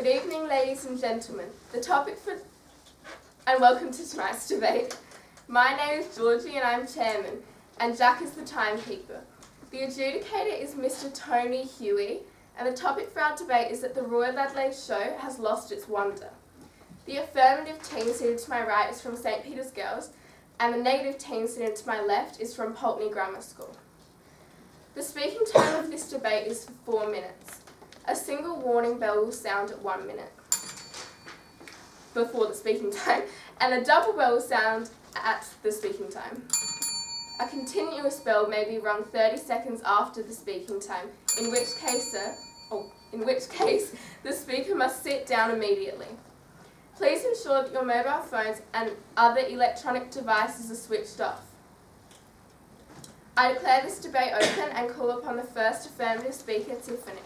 evening, ladies and gentlemen. And welcome to tonight's debate. My name is Georgie and I'm chairman, and Jack is the timekeeper. The adjudicator is Mr. Tony Huey, and the topic for our debate is that the Royal Adelaide Show has lost its wonder. The affirmative team seated to my right is from St. Peter's Girls, and the negative team seated to my left is from Pulteney Grammar School. The speaking time of this debate is for 4 minutes. A single warning bell will sound at 1 minute before the speaking time, and a double bell will sound at the speaking time. A continuous bell may be rung 30 seconds after the speaking time, in which case the speaker must sit down immediately. Please ensure that your mobile phones and other electronic devices are switched off. I declare this debate open and call upon the first affirmative speaker, Tiffany.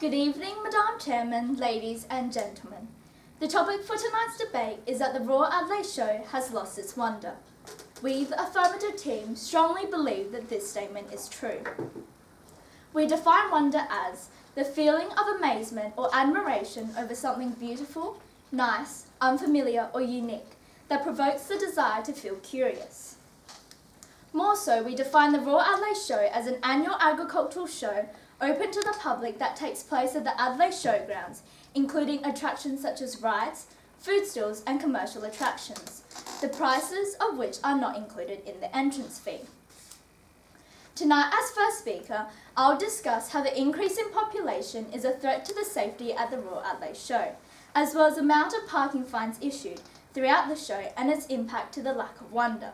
Good evening, Madam Chairman, ladies and gentlemen. The topic for tonight's debate is that the Royal Adelaide Show has lost its wonder. We, the affirmative team, strongly believe that this statement is true. We define wonder as the feeling of amazement or admiration over something beautiful, nice, unfamiliar or unique that provokes the desire to feel curious. More so, we define the Royal Adelaide Show as an annual agricultural show open to the public that takes place at the Adelaide Showgrounds, including attractions such as rides, food stalls and commercial attractions, the prices of which are not included in the entrance fee. Tonight, as first speaker, I'll discuss how the increase in population is a threat to the safety at the Royal Adelaide Show, as well as the amount of parking fines issued throughout the show and its impact to the lack of wonder.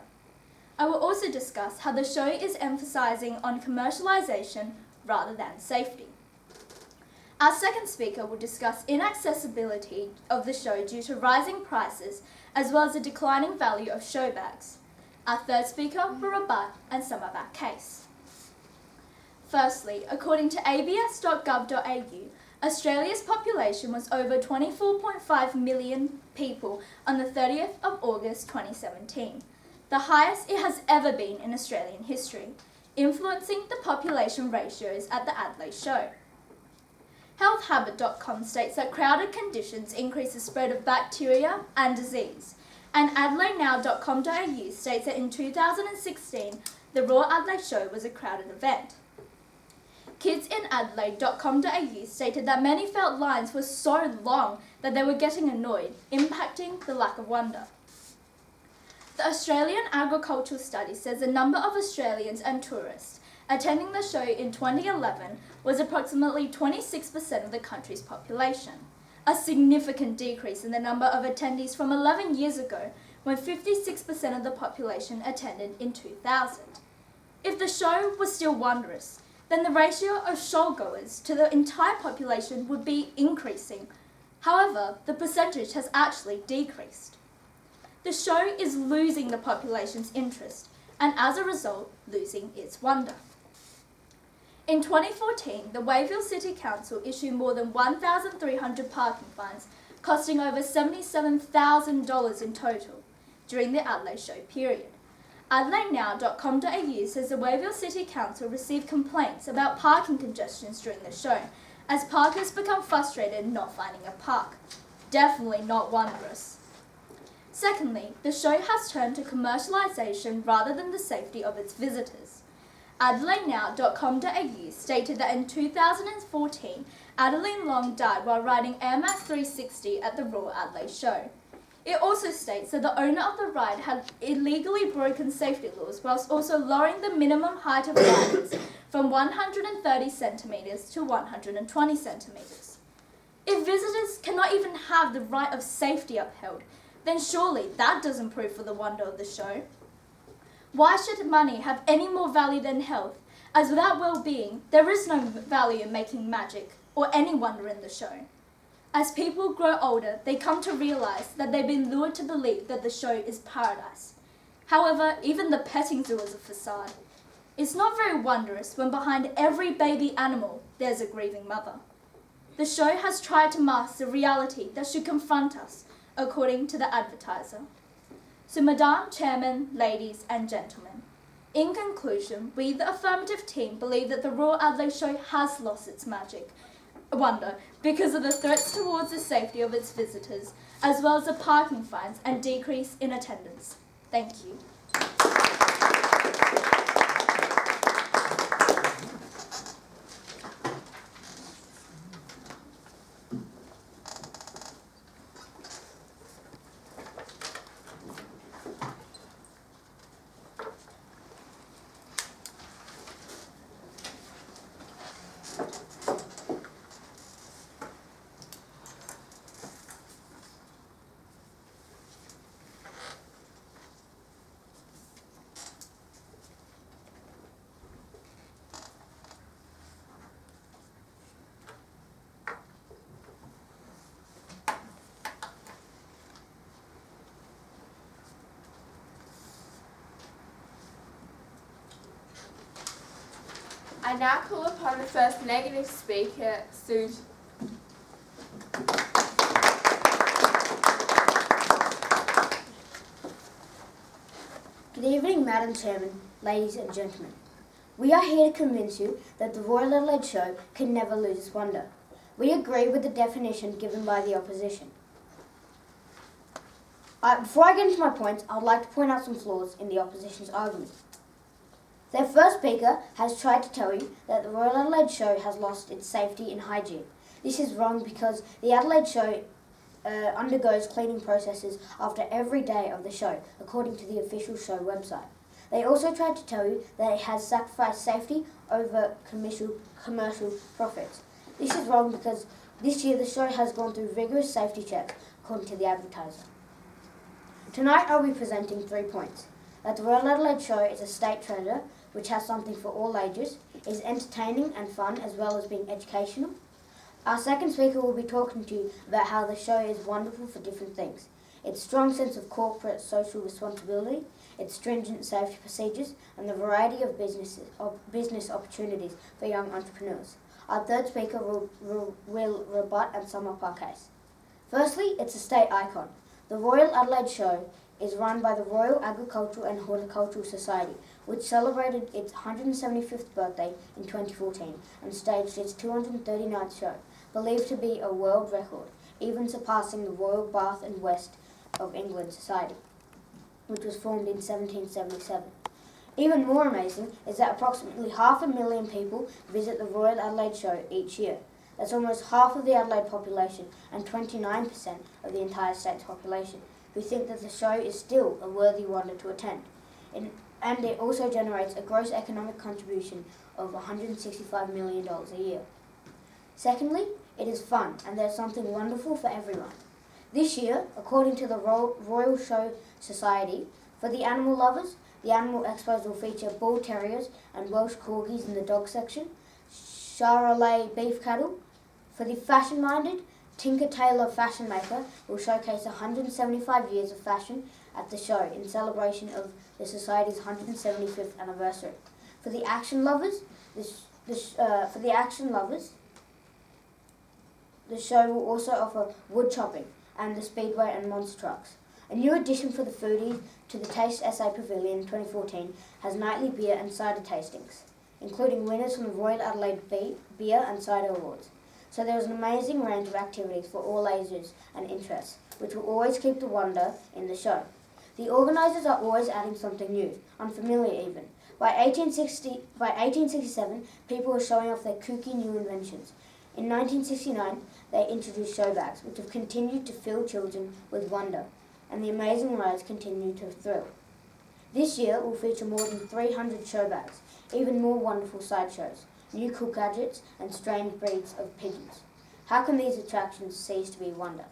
I will also discuss how the show is emphasising on commercialisation rather than safety. Our second speaker will discuss inaccessibility of the show due to rising prices as well as the declining value of show bags. Our third speaker will rebut and sum up our case. Firstly, according to abs.gov.au, Australia's population was over 24.5 million people on the 30th of August 2017, the highest it has ever been in Australian history, influencing the population ratios at the Adelaide Show. Healthhabit.com states that crowded conditions increase the spread of bacteria and disease, and AdelaideNow.com.au states that in 2016, the Royal Adelaide Show was a crowded event. KidsInAdelaide.com.au stated that many felt lines were so long that they were getting annoyed, impacting the lack of wonder. The Australian Agricultural Study says the number of Australians and tourists attending the show in 2011 was approximately 26% of the country's population, a significant decrease in the number of attendees from 11 years ago when 56% of the population attended in 2000. If the show was still wondrous, then the ratio of showgoers to the entire population would be increasing. However, the percentage has actually decreased. The show is losing the population's interest and as a result, losing its wonder. In 2014, the Wayville City Council issued more than 1,300 parking fines, costing over $77,000 in total during the Adelaide Show period. AdelaideNow.com.au says the Wayville City Council received complaints about parking congestions during the show, as parkers become frustrated not finding a park. Definitely not wondrous. Secondly, the show has turned to commercialisation rather than the safety of its visitors. AdelaideNow.com.au stated that in 2014, Adeline Long died while riding Air Max 360 at the Royal Adelaide Show. It also states that the owner of the ride had illegally broken safety laws whilst also lowering the minimum height of riders from 130 centimetres to 120 centimetres. If visitors cannot even have the right of safety upheld, then surely that doesn't prove for the wonder of the show. Why should money have any more value than health, as without well-being, there is no value in making magic or any wonder in the show? As people grow older, they come to realise that they've been lured to believe that the show is paradise. However, even the petting zoo is a facade. It's not very wondrous when behind every baby animal, there's a grieving mother. The show has tried to mask the reality that should confront us, according to the advertiser. So, Madam Chairman, ladies and gentlemen, in conclusion, we, the affirmative team, believe that the Royal Adelaide Show has lost its magic wonder because of the threats towards the safety of its visitors, as well as the parking fines and decrease in attendance. Thank you. I now call upon the first negative speaker, Suji. Good evening, Madam Chairman, ladies and gentlemen. We are here to convince you that the Royal Adelaide Show can never lose its wonder. We agree with the definition given by the opposition. Before I get into my points, I would like to point out some flaws in the opposition's argument. Their first speaker has tried to tell you that the Royal Adelaide Show has lost its safety and hygiene. This is wrong because the Adelaide Show undergoes cleaning processes after every day of the show, according to the official show website. They also tried to tell you that it has sacrificed safety over commercial profits. This is wrong because this year the show has gone through rigorous safety checks, according to the advertiser. Tonight I'll be presenting 3 points. That the Royal Adelaide Show is a state treasure, which has something for all ages, is entertaining and fun as well as being educational. Our second speaker will be talking to you about how the show is wonderful for different things. Its strong sense of corporate social responsibility, its stringent safety procedures, and the variety of business opportunities for young entrepreneurs. Our third speaker will rebut and sum up our case. Firstly, it's a state icon. The Royal Adelaide Show is run by the Royal Agricultural and Horticultural Society, which celebrated its 175th birthday in 2014 and staged its 239th show, believed to be a world record, even surpassing the Royal Bath and West of England Society, which was formed in 1777. Even more amazing is that approximately 500,000 people visit the Royal Adelaide Show each year. That's almost half of the Adelaide population and 29% of the entire state's population, who think that the show is still a worthy wonder to attend. And it also generates a gross economic contribution of $165 million a year. Secondly, it is fun, and there's something wonderful for everyone. This year, according to the Royal Show Society, for the animal lovers, the animal expos will feature bull terriers and Welsh corgis in the dog section, Charolais beef cattle. For the fashion-minded, Tinker Tailor Fashion Maker will showcase 175 years of fashion at the show in celebration of the Society's 175th anniversary. For the action lovers, the show will also offer wood chopping and the speedway and monster trucks. A new addition for the foodies to the Taste SA Pavilion in 2014 has nightly beer and cider tastings, including winners from the Royal Adelaide Beer and Cider Awards. So there is an amazing range of activities for all ages and interests, which will always keep the wonder in the show. The organisers are always adding something new, unfamiliar even. By 1867, people were showing off their kooky new inventions. In 1969, they introduced show bags, which have continued to fill children with wonder, and the amazing rides continue to thrill. This year will feature more than 300 show bags, even more wonderful sideshows, new cool gadgets, and strange breeds of pigeons. How can these attractions cease to be wonder?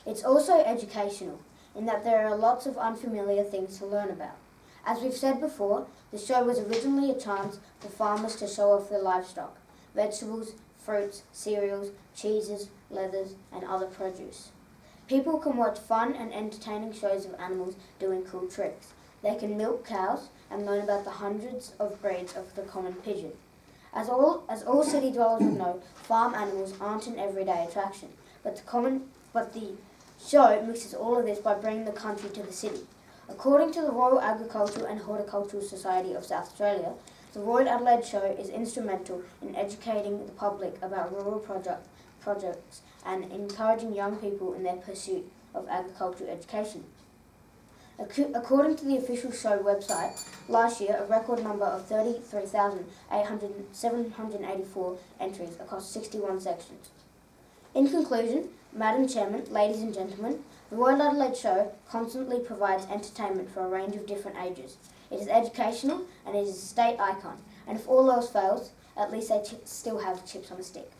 It's also educational, in that there are lots of unfamiliar things to learn about. As we've said before, the show was originally a chance for farmers to show off their livestock, vegetables, fruits, cereals, cheeses, leathers, and other produce. People can watch fun and entertaining shows of animals doing cool tricks. They can milk cows and learn about the hundreds of breeds of the common pigeon. As all city dwellers would know, farm animals aren't an everyday attraction, but the show mixes all of this by bringing the country to the city. According to the Royal Agricultural and Horticultural Society of South Australia, the Royal Adelaide Show is instrumental in educating the public about rural projects and encouraging young people in their pursuit of agricultural education. According to the official show website, last year a record number of 33,784 entries across 61 sections. In conclusion, Madam Chairman, ladies and gentlemen, the Royal Adelaide Show constantly provides entertainment for a range of different ages. It is educational and it is a state icon. And if all else fails, at least they still have chips on a stick.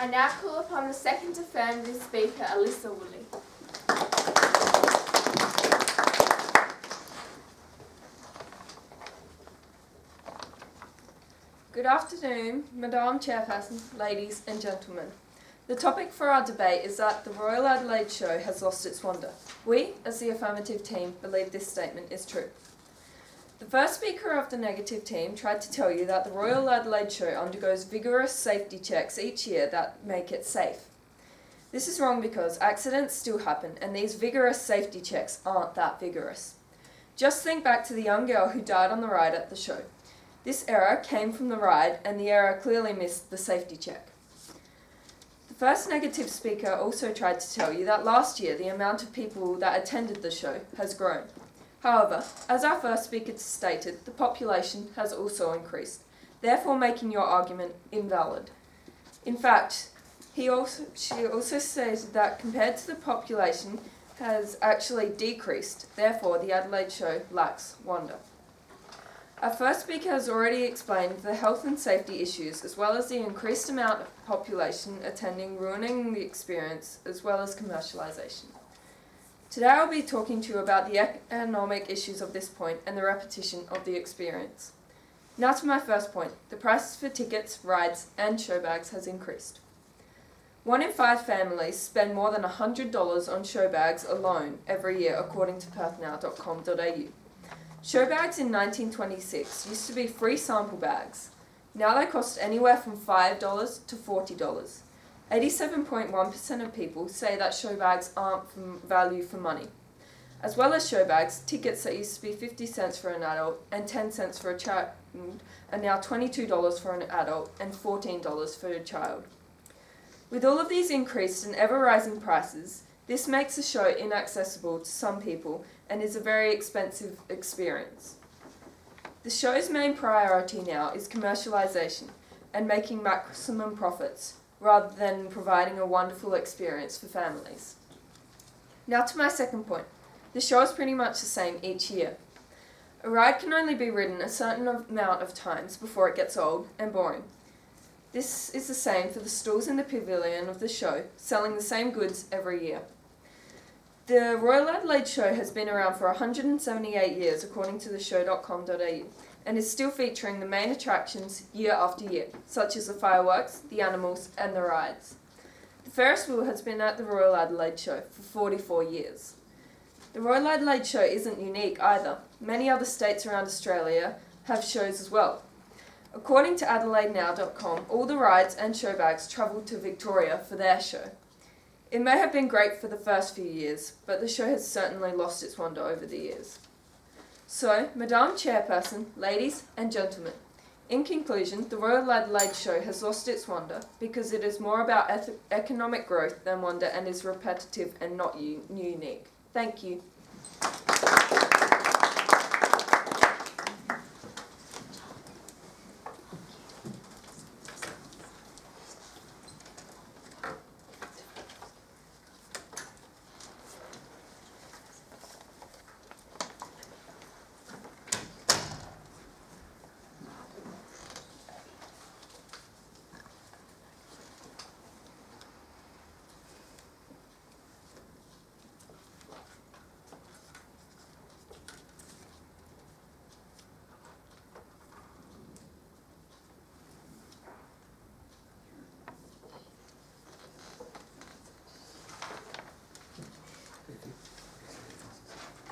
I now call upon the second affirmative speaker, Alyssa Woolley. Good afternoon, Madam Chairperson, ladies and gentlemen. The topic for our debate is that the Royal Adelaide Show has lost its wonder. We, as the affirmative team, believe this statement is true. The first speaker of the negative team tried to tell you that the Royal Adelaide Show undergoes vigorous safety checks each year that make it safe. This is wrong because accidents still happen and these vigorous safety checks aren't that vigorous. Just think back to the young girl who died on the ride at the show. This error came from the ride and the error clearly missed the safety check. The first negative speaker also tried to tell you that last year the amount of people that attended the show has grown. However, as our first speaker stated, the population has also increased, therefore making your argument invalid. In fact, she also stated that compared to the population has actually decreased, therefore the Adelaide Show lacks wonder. Our first speaker has already explained the health and safety issues as well as the increased amount of population attending ruining the experience as well as commercialisation. Today I'll be talking to you about the economic issues of this point and the repetition of the experience. Now to my first point, the prices for tickets, rides and show bags has increased. 1 in 5 families spend more than $100 on show bags alone every year according to perthnow.com.au. Show bags in 1926 used to be free sample bags. Now they cost anywhere from $5 to $40. 87.1% of people say that show bags aren't value for money. As well as show bags, tickets that used to be 50 cents for an adult and 10 cents for a child are now $22 for an adult and $14 for a child. With all of these increased and ever-rising prices, this makes the show inaccessible to some people and is a very expensive experience. The show's main priority now is commercialisation and making maximum profits, rather than providing a wonderful experience for families. Now to my second point. The show is pretty much the same each year. A ride can only be ridden a certain amount of times before it gets old and boring. This is the same for the stalls in the pavilion of the show, selling the same goods every year. The Royal Adelaide Show has been around for 178 years according to the show.com.au and is still featuring the main attractions year after year, such as the fireworks, the animals and the rides. The Ferris wheel has been at the Royal Adelaide Show for 44 years. The Royal Adelaide Show isn't unique either. Many other states around Australia have shows as well. According to AdelaideNow.com, all the rides and show bags travelled to Victoria for their show. It may have been great for the first few years, but the show has certainly lost its wonder over the years. So, Madam Chairperson, ladies and gentlemen, in conclusion, the Royal Adelaide Show has lost its wonder because it is more about economic growth than wonder and is repetitive and not unique. Thank you.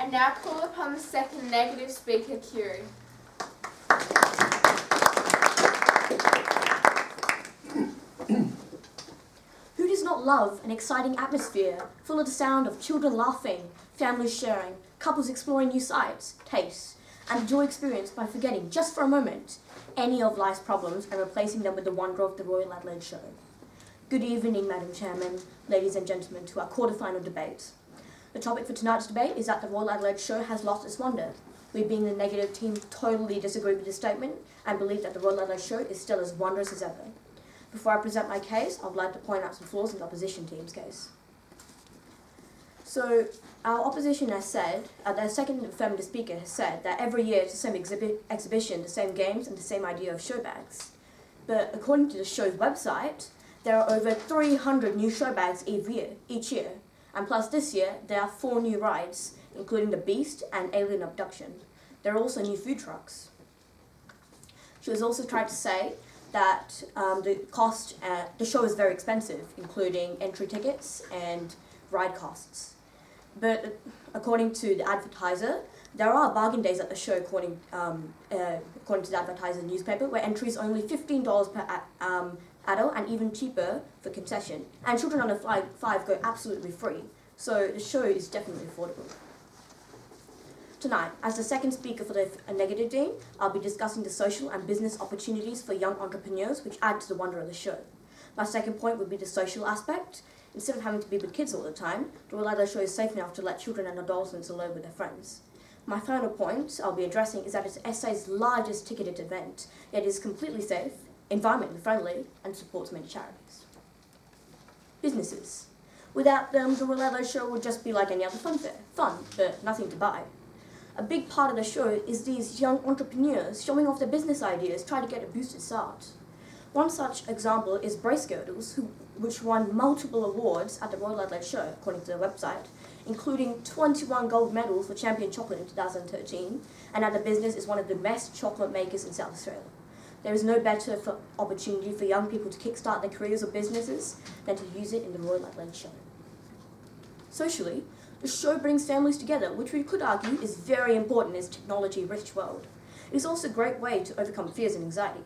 I now call upon the second negative speaker, Curie. Who does not love an exciting atmosphere full of the sound of children laughing, families sharing, couples exploring new sights, tastes, and the joy experienced by forgetting, just for a moment, any of life's problems and replacing them with the wonder of the Royal Adelaide Show? Good evening, Madam Chairman, ladies and gentlemen, to our quarter-final debate. The topic for tonight's debate is that the Royal Adelaide Show has lost its wonder. We, being the negative team, totally disagree with this statement and believe that the Royal Adelaide Show is still as wondrous as ever. Before I present my case, I would like to point out some flaws in the opposition team's case. So, our opposition has said, the second affirmative speaker has said that every year it's the same exhibition, the same games, and the same idea of show bags. But according to the show's website, there are over 300 new show bags each year. And plus this year, there are 4 new rides, including the Beast and Alien Abduction. There are also new food trucks. She has also tried to say that the show is very expensive, including entry tickets and ride costs. But according to the advertiser, there are bargain days at the show, according to the advertiser newspaper, where entry is only $15 per adult and even cheaper for concession. And children under 5 go absolutely free. So the show is definitely affordable. Tonight, as the second speaker for the negative team, I'll be discussing the social and business opportunities for young entrepreneurs which add to the wonder of the show. My second point would be the social aspect. Instead of having to be with kids all the time, the Royal Adelaide Show is safe enough to let children and adolescents alone with their friends. My final point I'll be addressing is that it's SA's largest ticketed event, yet it is completely safe, environmentally friendly, and supports many charities. Businesses. Without them, the Royal Adelaide Show would just be like any other fun fair. Fun, but nothing to buy. A big part of the show is these young entrepreneurs showing off their business ideas, trying to get a boosted start. One such example is Brace Girdles, which won multiple awards at the Royal Adelaide Show, according to their website, including 21 gold medals for Champion Chocolate in 2013, and that the business is one of the best chocolate makers in South Australia. There is no better opportunity for young people to kickstart their careers or businesses than to use it in the Royal Adelaide Show. Socially, the show brings families together, which we could argue is very important in this technology-rich world. It is also a great way to overcome fears and anxiety.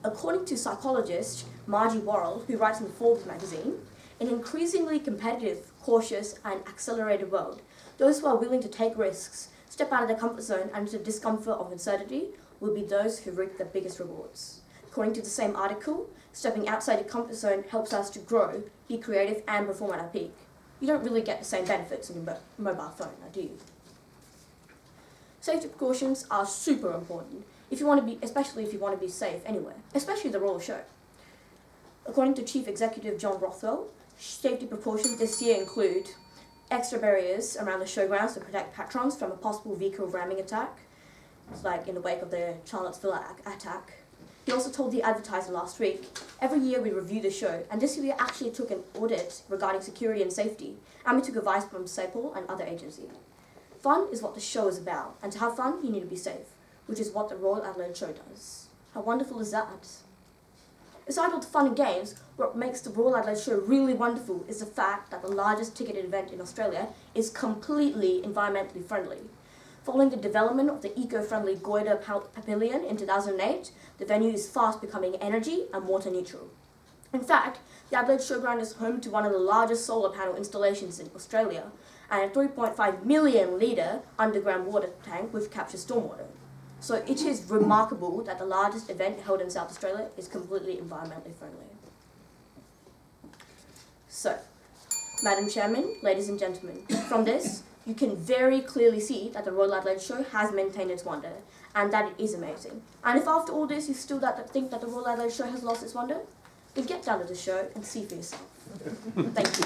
According to psychologist Margie Worrell, who writes in Forbes magazine, in an increasingly competitive, cautious, and accelerated world, those who are willing to take risks, step out of their comfort zone and into the discomfort of uncertainty will be those who reap the biggest rewards. According to the same article, stepping outside your comfort zone helps us to grow, be creative, and perform at our peak. You don't really get the same benefits on your mobile phone, do you? Safety precautions are super important, especially if you want to be safe anywhere, especially the Royal Show. According to Chief Executive John Rothwell, safety precautions this year include extra barriers around the showgrounds to protect patrons from a possible vehicle ramming attack, like in the wake of the Charlottesville attack. He also told the advertiser last week, every year we review the show, and this year we actually took an audit regarding security and safety, and we took advice from SAPL and other agencies. Fun is what the show is about, and to have fun, you need to be safe, which is what the Royal Adelaide Show does. How wonderful is that? Aside from the fun and games, what makes the Royal Adelaide Show really wonderful is the fact that the largest ticketed event in Australia is completely environmentally friendly. Following the development of the eco-friendly Goida Pavilion in 2008, the venue is fast becoming energy and water neutral. In fact, the Adelaide Showground is home to one of the largest solar panel installations in Australia and a 3.5 million litre underground water tank which captures stormwater. So it is remarkable that the largest event held in South Australia is completely environmentally friendly. So, Madam Chairman, ladies and gentlemen, from this, you can very clearly see that the Royal Adelaide Show has maintained its wonder, and that it is amazing. And if after all this you still think that the Royal Adelaide Show has lost its wonder, then get down to the show and see for yourself. Thank you.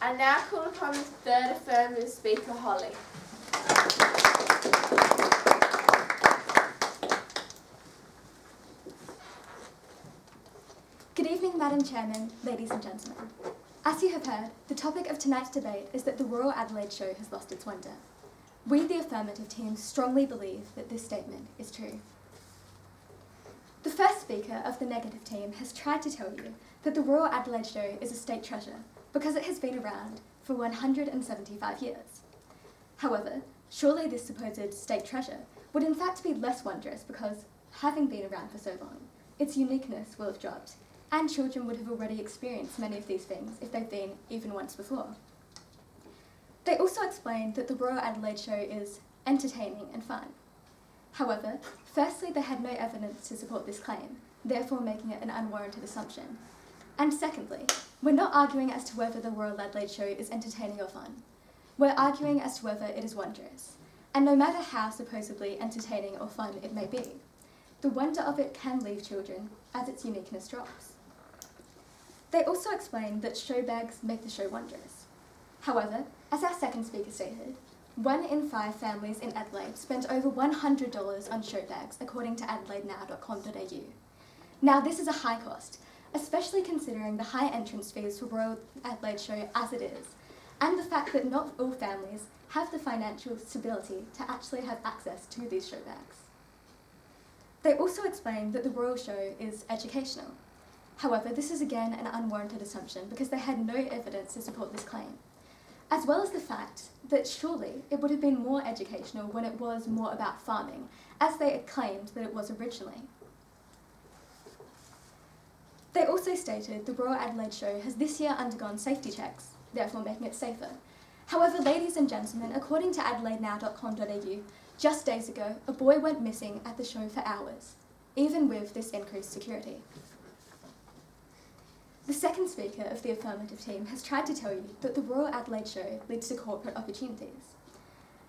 I now call upon the third affirmative speaker, Holly. Good evening, Madam Chairman, ladies and gentlemen. As you have heard, the topic of tonight's debate is that the Royal Adelaide Show has lost its wonder. We, the affirmative team, strongly believe that this statement is true. The first speaker of the negative team has tried to tell you that the Royal Adelaide Show is a state treasure because it has been around for 175 years. However, surely this supposed state treasure would in fact be less wondrous because, having been around for so long, its uniqueness will have dropped, and children would have already experienced many of these things if they've been even once before. They also explained that the Royal Adelaide Show is entertaining and fun. However, firstly, they had no evidence to support this claim, therefore making it an unwarranted assumption. And secondly, we're not arguing as to whether the Royal Adelaide Show is entertaining or fun. We're arguing as to whether it is wondrous. And no matter how supposedly entertaining or fun it may be, the wonder of it can leave children as its uniqueness drops. They also explained that show bags make the show wondrous. However, as our second speaker stated, 1 in 5 families in Adelaide spend over $100 on show bags, according to adelaidenow.com.au. Now, this is a high cost, especially considering the high entrance fees for Royal Adelaide Show as it is, and the fact that not all families have the financial stability to actually have access to these show bags. They also explained that the Royal Show is educational. However, this is again an unwarranted assumption because they had no evidence to support this claim, as well as the fact that surely it would have been more educational when it was more about farming, as they had claimed that it was originally. They also stated the Royal Adelaide Show has this year undergone safety checks, therefore making it safer. However, ladies and gentlemen, according to adelaidenow.com.au, just days ago, a boy went missing at the show for hours, even with this increased security. The second speaker of the affirmative team has tried to tell you that the Royal Adelaide Show leads to corporate opportunities.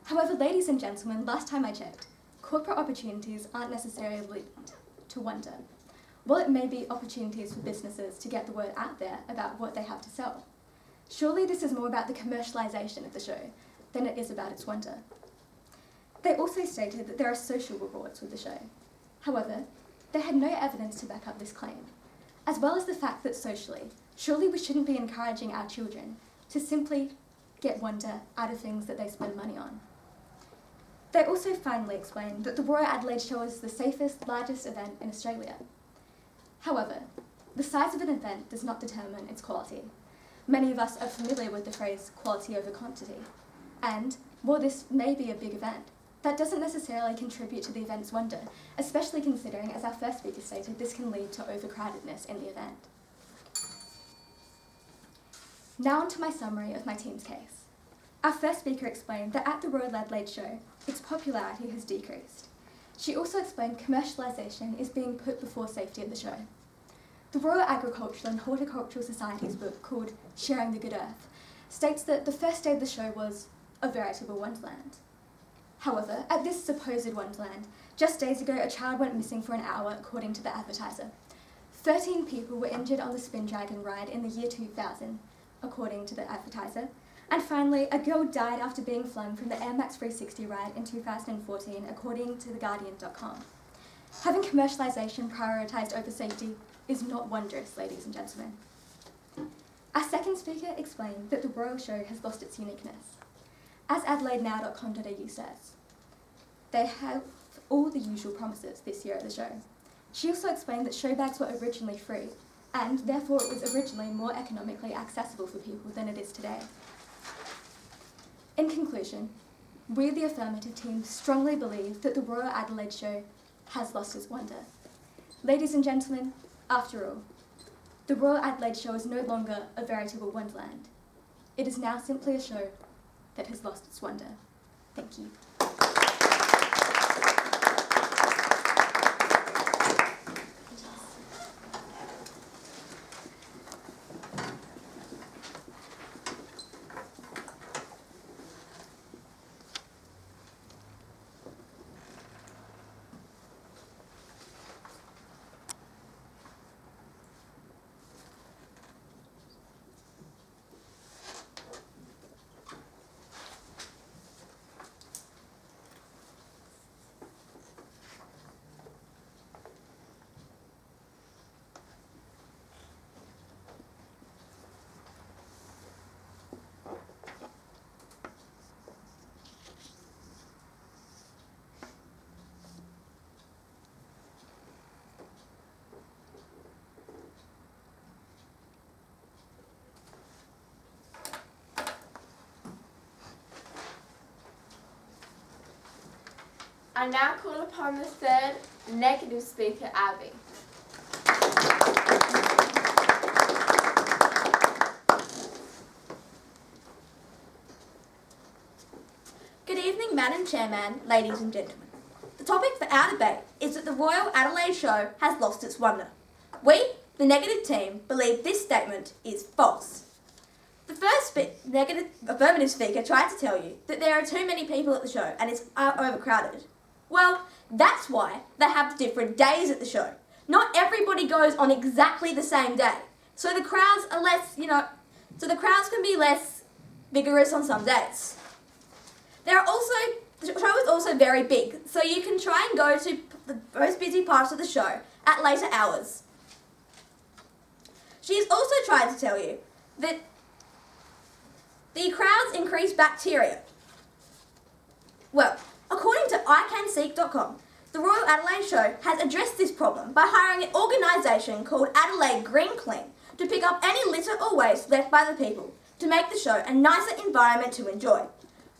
However, ladies and gentlemen, last time I checked, corporate opportunities aren't necessarily linked to wonder. While it may be opportunities for businesses to get the word out there about what they have to sell, surely this is more about the commercialisation of the show than it is about its wonder. They also stated that there are social rewards with the show. However, they had no evidence to back up this claim, as well as the fact that socially, surely we shouldn't be encouraging our children to simply get wonder out of things that they spend money on. They also finally explained that the Royal Adelaide Show is the safest, largest event in Australia. However, the size of an event does not determine its quality. Many of us are familiar with the phrase quality over quantity, and while this may be a big event, that doesn't necessarily contribute to the event's wonder, especially considering, as our first speaker stated, this can lead to overcrowdedness in the event. Now on to my summary of my team's case. Our first speaker explained that at the Royal Adelaide Show, its popularity has decreased. She also explained commercialisation is being put before safety at the show. The Royal Agricultural and Horticultural Society's book, called Sharing the Good Earth, states that the first day of the show was a veritable wonderland. However, at this supposed wonderland, just days ago a child went missing for an hour, according to the advertiser. 13 people were injured on the Spin Dragon ride in the year 2000, according to the advertiser. And finally, a girl died after being flung from the Air Max 360 ride in 2014, according to theguardian.com. Having commercialisation prioritised over safety is not wondrous, ladies and gentlemen. Our second speaker explained that the Royal Show has lost its uniqueness. As adelaidenow.com.au says, they have all the usual promises this year at the show. She also explained that show bags were originally free, and therefore it was originally more economically accessible for people than it is today. In conclusion, we, the affirmative team, strongly believe that the Royal Adelaide Show has lost its wonder. Ladies and gentlemen, after all, the Royal Adelaide Show is no longer a veritable wonderland. It is now simply a show that has lost its wonder. Thank you. I now call upon the third negative speaker, Abby. Good evening, Madam Chairman, ladies and gentlemen. The topic for our debate is that the Royal Adelaide Show has lost its wonder. We, the negative team, believe this statement is false. The first negative affirmative speaker tried to tell you that there are too many people at the show and it's overcrowded. Well, that's why they have different days at the show. Not everybody goes on exactly the same day. So the crowds are less, so the crowds can be less vigorous on some days. The show is also very big, so you can try and go to the most busy parts of the show at later hours. She's also tried to tell you that the crowds increase bacteria. Well, according to iCanSeek.com, the Royal Adelaide Show has addressed this problem by hiring an organisation called Adelaide Green Clean to pick up any litter or waste left by the people to make the show a nicer environment to enjoy.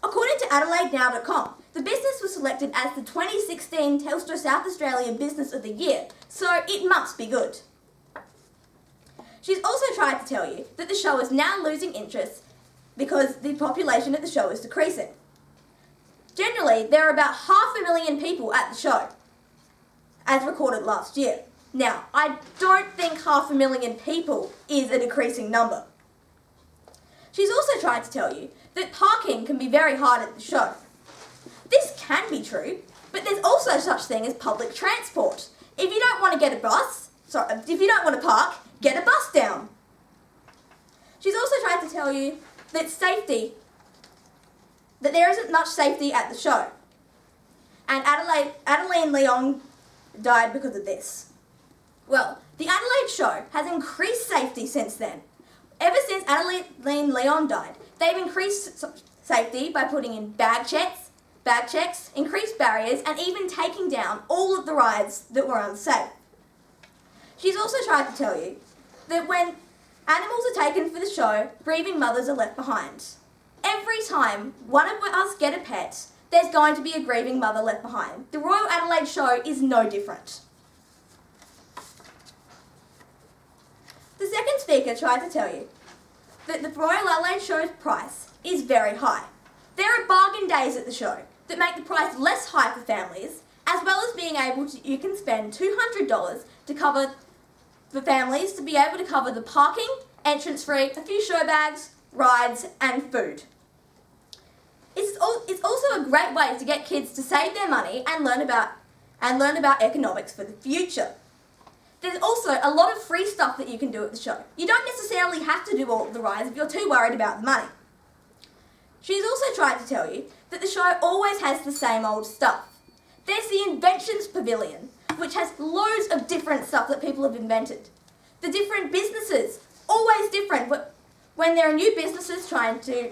According to AdelaideNow.com, the business was selected as the 2016 Telstra South Australia Business of the Year, so it must be good. She's also tried to tell you that the show is now losing interest because the population at the show is decreasing. Generally, there are about 500,000 people at the show, as recorded last year. Now, I don't think 500,000 people is a decreasing number. She's also tried to tell you that parking can be very hard at the show. This can be true, but there's also such thing as public transport. If you don't want to park, get a bus down. She's also tried to tell you that there isn't much safety at the show. And Adeline Leon died because of this. Well, the Adelaide Show has increased safety since then. Ever since Adeline Leon died, they've increased safety by putting in bag checks, increased barriers, and even taking down all of the rides that were unsafe. She's also tried to tell you that when animals are taken for the show, grieving mothers are left behind. Every time one of us get a pet, there's going to be a grieving mother left behind. The Royal Adelaide Show is no different. The second speaker tried to tell you that the Royal Adelaide Show's price is very high. There are bargain days at the show that make the price less high for families, as well as being able to, you can spend $200 to cover for families to be able to cover the parking, entrance fee, a few show bags, rides, and food. It's also a great way to get kids to save their money and learn about economics for the future. There's also a lot of free stuff that you can do at the show. You don't necessarily have to do all of the rides if you're too worried about the money. She's also tried to tell you that the show always has the same old stuff. There's the Inventions Pavilion, which has loads of different stuff that people have invented. The different businesses, always different when there are new businesses trying to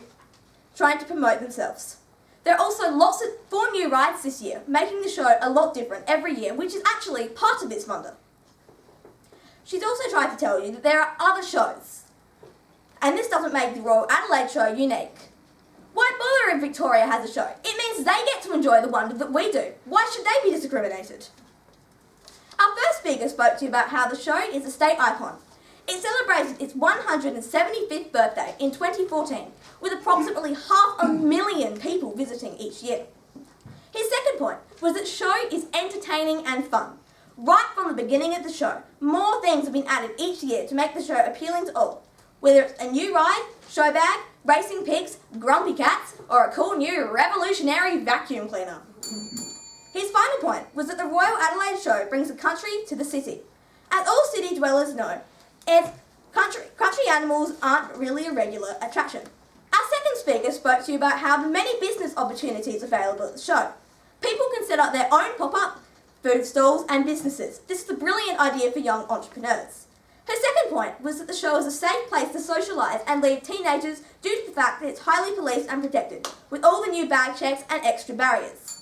promote themselves. There are also 4 new rides this year, making the show a lot different every year, which is actually part of its wonder. She's also tried to tell you that there are other shows, and this doesn't make the Royal Adelaide Show unique. Why bother if Victoria has a show? It means they get to enjoy the wonder that we do. Why should they be discriminated? Our first speaker spoke to you about how the show is a state icon. It celebrated its 175th birthday in 2014, with approximately 500,000 people visiting each year. His second point was that the show is entertaining and fun. Right from the beginning of the show, more things have been added each year to make the show appealing to all, whether it's a new ride, show bag, racing pigs, grumpy cats, or a cool new revolutionary vacuum cleaner. His final point was that the Royal Adelaide Show brings the country to the city. As all city dwellers know, country animals aren't really a regular attraction. Our second speaker spoke to you about how the many business opportunities available at the show. People can set up their own pop-up food stalls and businesses. This is a brilliant idea for young entrepreneurs. Her second point was that the show is a safe place to socialise and leave teenagers due to the fact that it's highly policed and protected, with all the new bag checks and extra barriers.